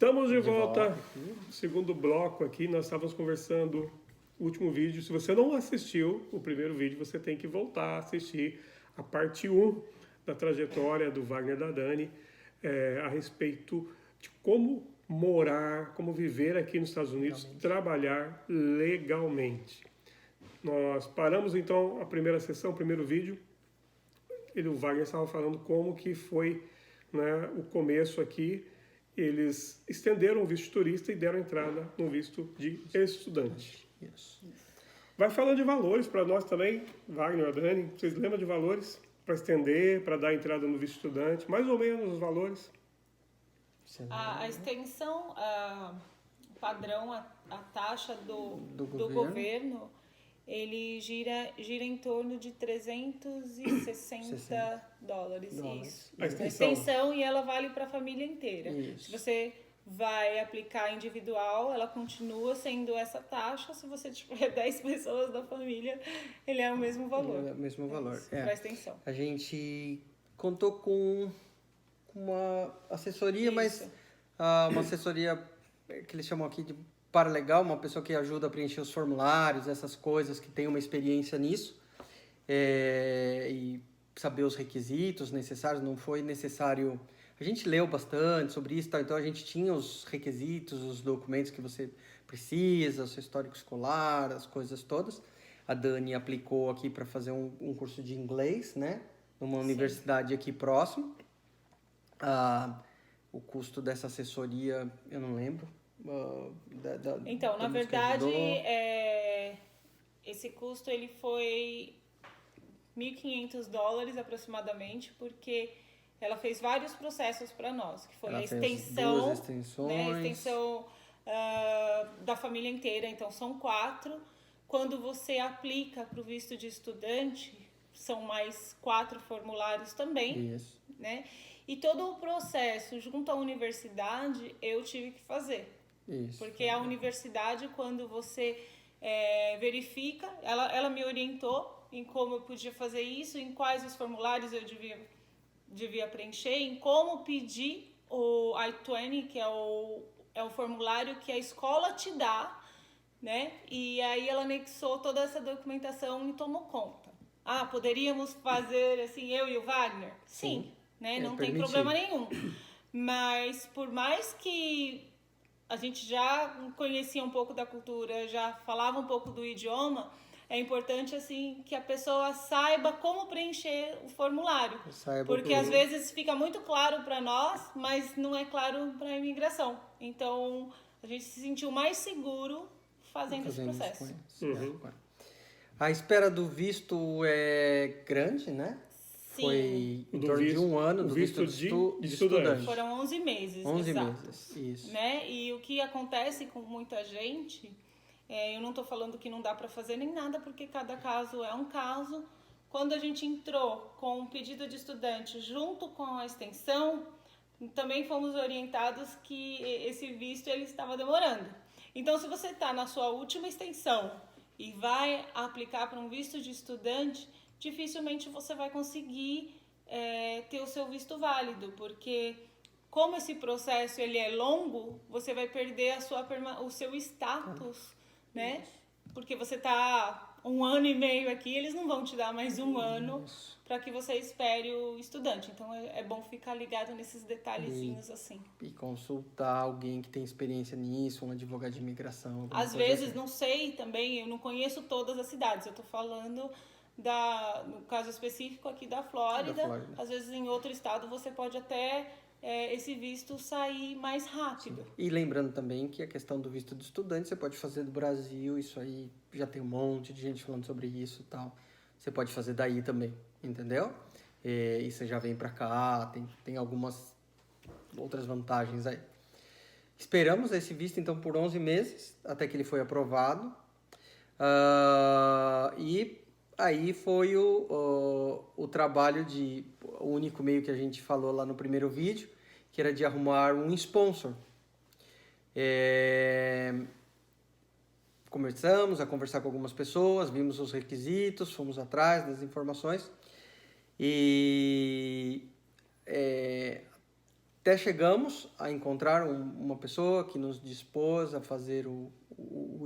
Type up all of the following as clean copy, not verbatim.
Estamos de volta. Segundo bloco aqui, nós estávamos conversando o último vídeo. Se você não assistiu o primeiro vídeo, você tem que voltar a assistir a parte 1 da trajetória do Wagner e da Dani a respeito de como morar, como viver aqui nos Estados Unidos, trabalhar legalmente. Nós paramos então a primeira sessão, o primeiro vídeo. O Wagner estava falando como que foi, né, o começo aqui. Eles estenderam o visto de turista e deram entrada no visto de estudante. Isso. Vai falando de valores para nós também, Wagner e Dani. Vocês lembram de valores para estender, para dar entrada no visto de estudante? Mais ou menos os valores? A extensão padrão, a taxa do governo, ele gira em torno de $360. Isso. A A extensão, e ela vale para a família inteira. Isso. Se você vai aplicar individual, ela continua sendo essa taxa. Se você tiver 10 pessoas da família, ele é o mesmo valor. É o mesmo valor. Para a extensão. A gente contou com uma assessoria, Isso. mas uma assessoria que eles chamam aqui de paralegal, uma pessoa que ajuda a preencher os formulários, essas coisas, que tem uma experiência nisso, e saber os requisitos necessários. Não foi necessário... A gente leu bastante sobre isso, então a gente tinha os requisitos, os documentos que você precisa, o seu histórico escolar, as coisas todas. A Dani aplicou aqui para fazer um curso de inglês, né? Numa universidade aqui próximo. O custo dessa assessoria, eu não lembro. Então, na verdade, esse custo ele foi $1.500 aproximadamente, porque ela fez vários processos para nós, que foi a extensão, duas extensões, né, a extensão da família inteira, então são 4. Quando você aplica para o visto de estudante, são mais 4 formulários também. Isso. Né? E todo o processo junto à universidade eu tive que fazer. Isso. Porque a universidade, quando você verifica, ela me orientou em como eu podia fazer isso, em quais os formulários eu devia preencher, em como pedir o I-20, que é o formulário que a escola te dá, né? E aí ela anexou toda essa documentação e tomou conta. Poderíamos fazer assim, eu e o Wagner? Sim. Né? Não tem problema nenhum. Mas por mais que a gente já conhecia um pouco da cultura, já falava um pouco do idioma, é importante assim que a pessoa saiba como preencher o formulário. Porque às vezes fica muito claro para nós, mas não é claro para a imigração. Então a gente se sentiu mais seguro fazendo esse processo. A espera do visto é grande, né? Sim. Foi em torno de um ano do visto de estudante. Foram 11 meses. 11 exato. meses, isso. Né? E o que acontece com muita gente, eu não estou falando que não dá para fazer nem nada, porque cada caso é um caso. Quando a gente entrou com um pedido de estudante junto com a extensão, também fomos orientados que esse visto ele estava demorando. Então, se você está na sua última extensão e vai aplicar para um visto de estudante, dificilmente você vai conseguir ter o seu visto válido, porque como esse processo ele é longo, você vai perder o seu status, né? Porque você está 1 ano e meio aqui, eles não vão te dar mais 1 ano para que você espere o estudante. Então é bom ficar ligado nesses detalhezinhos assim. E consultar alguém que tem experiência nisso, um advogado de imigração. Às vezes, assim. Não sei também, eu não conheço todas as cidades, eu estou falando no caso específico aqui da Flórida. Às vezes em outro estado você pode até esse visto sair mais rápido. Sim. E lembrando também que a questão do visto de estudante você pode fazer do Brasil, isso aí já tem um monte de gente falando sobre isso e tal. Você pode fazer daí também, entendeu? E você já vem pra cá, tem algumas outras vantagens aí. Esperamos esse visto então por 11 meses, até que ele foi aprovado. E aí foi o trabalho o único meio que a gente falou lá no primeiro vídeo, que era de arrumar um sponsor. Começamos a conversar com algumas pessoas, vimos os requisitos, fomos atrás das informações e até chegamos a encontrar uma pessoa que nos dispôs a fazer o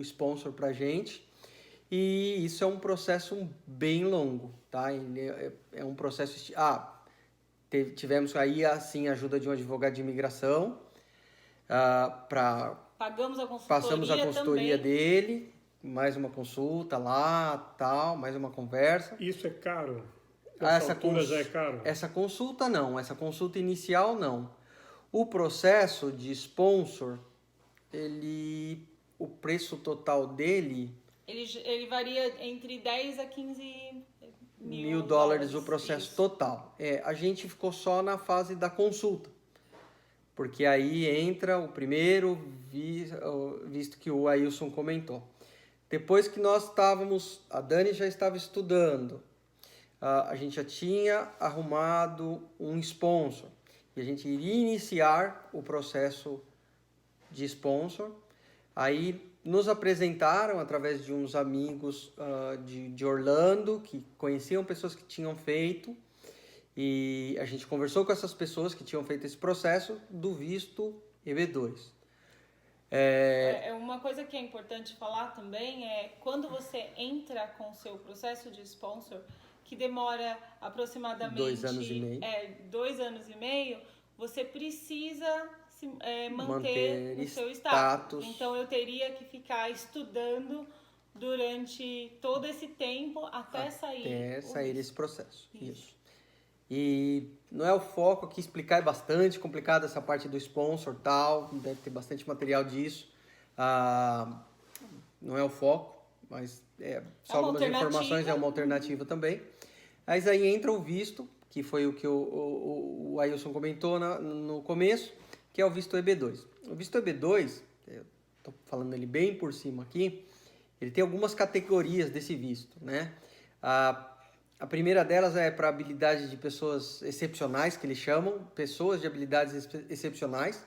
sponsor para a gente. E isso é um processo bem longo, tá? É um processo... tivemos aí, assim, a ajuda de um advogado de imigração Pagamos a passamos a consultoria também. dele, mais uma consulta lá, tal, mais uma conversa. Isso é caro? Essa altura já é caro? Essa consulta não, essa consulta inicial não. O processo de sponsor, o preço total dele... Ele varia entre 10 a 15 mil dólares o processo isso. total. A gente ficou só na fase da consulta, porque aí entra o primeiro visto que o Ailson comentou. Depois que nós a Dani já estava estudando, a gente já tinha arrumado um sponsor e a gente iria iniciar o processo de sponsor. Aí nos apresentaram através de uns amigos de Orlando que conheciam pessoas que tinham feito, e a gente conversou com essas pessoas que tinham feito esse processo do visto EB2. Uma coisa que é importante falar também é quando você entra com o seu processo de sponsor, que demora aproximadamente 2 anos e meio. 2 anos e meio, você precisa manter o seu status. Então eu teria que ficar estudando durante todo esse tempo até sair esse processo. Isso. E não é o foco aqui, explicar é bastante complicado essa parte do sponsor tal, deve ter bastante material disso. Não é o foco, mas só algumas informações, é uma alternativa também. Mas aí entra o visto, que foi o que o Ailson comentou no começo, que é o visto EB2. O visto EB2, estou falando ele bem por cima aqui, ele tem algumas categorias desse visto, né? A primeira delas é para habilidade de pessoas excepcionais, que eles chamam, pessoas de habilidades excepcionais,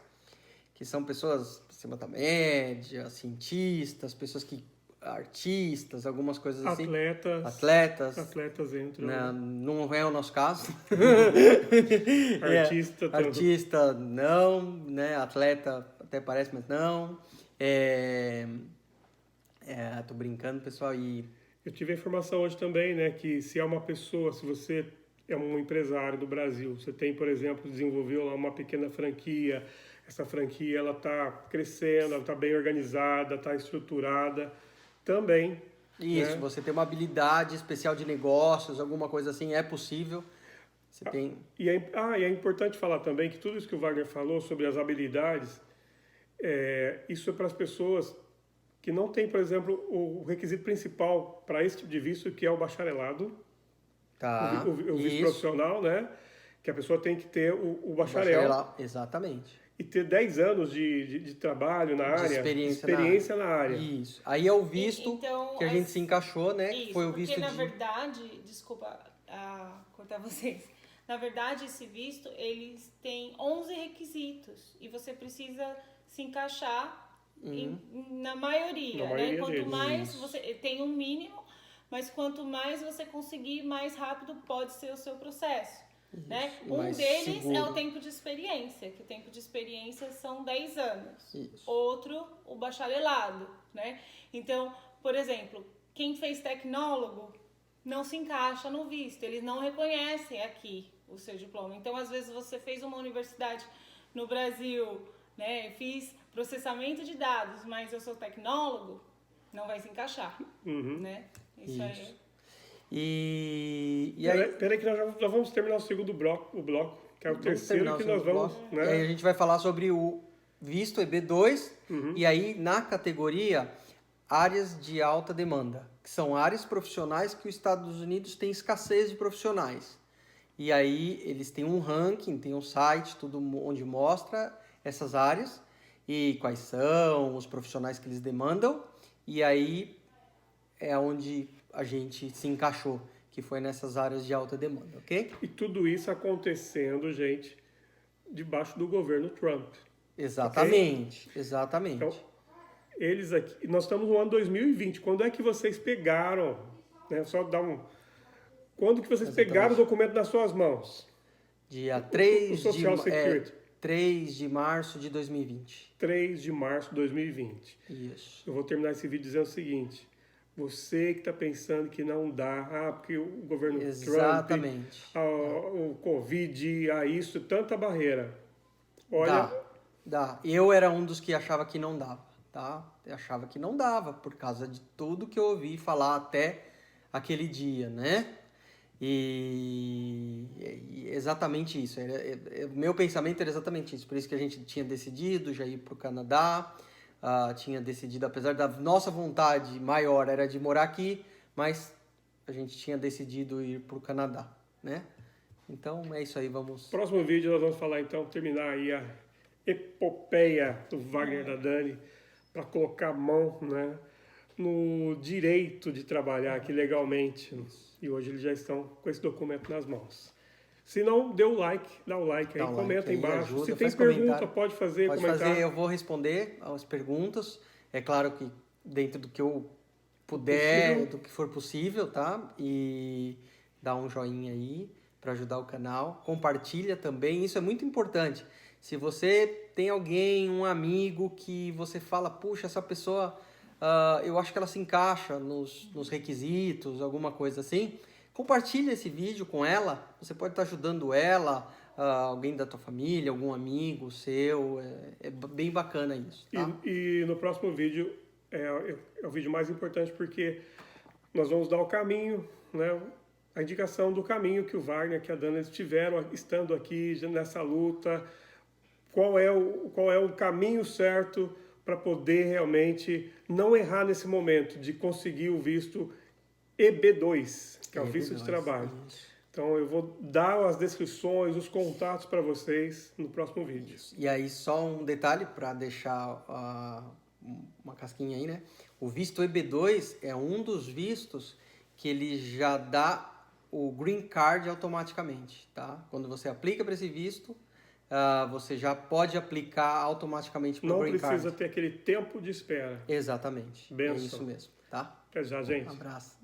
que são pessoas acima da média, cientistas, artistas, algumas coisas assim. Atletas entram. Não é o nosso caso. Artista não, né? Atleta até parece, mas não. Tô brincando, pessoal. Eu tive a informação hoje também, né, que se você é um empresário do Brasil, você tem, por exemplo, desenvolveu lá uma pequena franquia, essa franquia ela está crescendo, ela está bem organizada, está estruturada, também. Isso, né? Você tem uma habilidade especial de negócios, alguma coisa assim, é possível. E é importante falar também que tudo isso que o Wagner falou sobre as habilidades, isso é para as pessoas que não têm, por exemplo, o requisito principal para esse tipo de visto, que é o bacharelado, o visto profissional, né? Que a pessoa tem que ter o bacharel. Exatamente. E ter 10 anos de trabalho na área, experiência na área. Isso. Aí é o visto que a gente se encaixou, né? Isso, foi o visto porque, na verdade, desculpa cortar vocês, na verdade, esse visto, eles têm 11 requisitos e você precisa se encaixar na maioria, né? Quanto mais você tem um mínimo, mas quanto mais você conseguir, mais rápido pode ser o seu processo. Né? Um deles é o tempo de experiência, que o tempo de experiência são 10 anos. Isso. Outro, o bacharelado, né? Então, por exemplo, quem fez tecnólogo não se encaixa no visto, eles não reconhecem aqui o seu diploma. Então, às vezes você fez uma universidade no Brasil, né? Fiz processamento de dados, mas eu sou tecnólogo, não vai se encaixar, né? Isso aí. E aí... Peraí que nós já vamos terminar o segundo bloco, que é o terceiro que nós vamos... Né? E aí a gente vai falar sobre o visto EB2, e aí na categoria áreas de alta demanda, que são áreas profissionais que os Estados Unidos tem escassez de profissionais. E aí eles têm um ranking, tem um site, tudo onde mostra essas áreas e quais são os profissionais que eles demandam, e aí é onde a gente se encaixou, que foi nessas áreas de alta demanda, ok? E tudo isso acontecendo, gente, debaixo do governo Trump. Exatamente, okay? Exatamente. Então, eles aqui, nós estamos no ano 2020, quando é que vocês pegaram, né, quando que vocês pegaram o documento nas suas mãos? Dia 3 o Social Security. 3 de março de 2020. 3 de março de 2020. Isso. Eu vou terminar esse vídeo dizendo o seguinte: você que está pensando que não dá, porque o governo Exatamente. Trump, o Covid, isso, tanta barreira. Olha, Dá. Eu era um dos que achava que não dava, tá? Eu achava que não dava por causa de tudo que eu ouvi falar até aquele dia, né? E exatamente isso. Meu pensamento era exatamente isso. Por isso que a gente tinha decidido já ir para o Canadá. Tinha decidido, apesar da nossa vontade maior era de morar aqui, mas a gente tinha decidido ir para o Canadá, né? Então é isso aí, vamos... Próximo vídeo nós vamos falar então, terminar aí a epopeia do Wagner e da Dani para colocar a mão, né, no direito de trabalhar aqui legalmente. E hoje eles já estão com esse documento nas mãos. Se não, dê o like, dá o like aí, comenta aí embaixo. Ajuda, se tem comentário. pergunta, pode fazer, Pode comentar. fazer, eu vou responder as perguntas. É claro que dentro do que eu puder, do que for possível, tá? E dá um joinha aí para ajudar o canal. Compartilha também, isso é muito importante. Se você tem alguém, um amigo que você fala, puxa, essa pessoa, eu acho que ela se encaixa nos requisitos, alguma coisa assim, compartilha esse vídeo com ela. Você pode estar ajudando ela, alguém da tua família, algum amigo seu. É bem bacana isso, tá? E no próximo vídeo é o vídeo mais importante porque nós vamos dar o caminho, né? A indicação do caminho que o Wagner, que a Dana estiveram estando aqui nessa luta. Qual é o caminho certo para poder realmente não errar nesse momento de conseguir o visto EB2, que é o visto de trabalho. Isso. Então eu vou dar as descrições, os contatos para vocês no próximo vídeo. E aí só um detalhe para deixar uma casquinha aí, né? O visto EB2 é um dos vistos que ele já dá o green card automaticamente, tá? Quando você aplica para esse visto, você já pode aplicar automaticamente para o green card. Não precisa ter aquele tempo de espera. Exatamente. Benção. É isso mesmo, tá? Até já, gente. Um abraço.